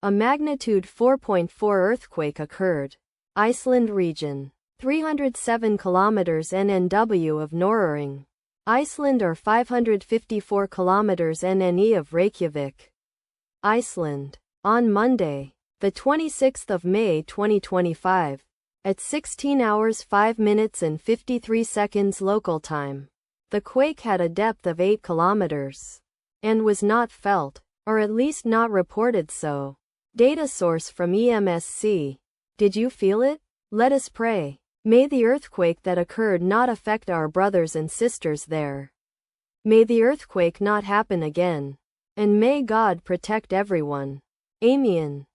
A magnitude 4.4 earthquake occurred. Iceland region. 307 kilometers NNW of Norøring, Iceland, or 554 kilometers NNE of Reykjavik, Iceland. On Monday, the 26th of May 2025, at 16 hours 5 minutes and 53 seconds local time, the quake had a depth of 8 kilometers and was not felt, or at least not reported so. Data source from EMSC. Did you feel it? Let us pray. May the earthquake that occurred not affect our brothers and sisters there. May the earthquake not happen again. And may God protect everyone. Amen.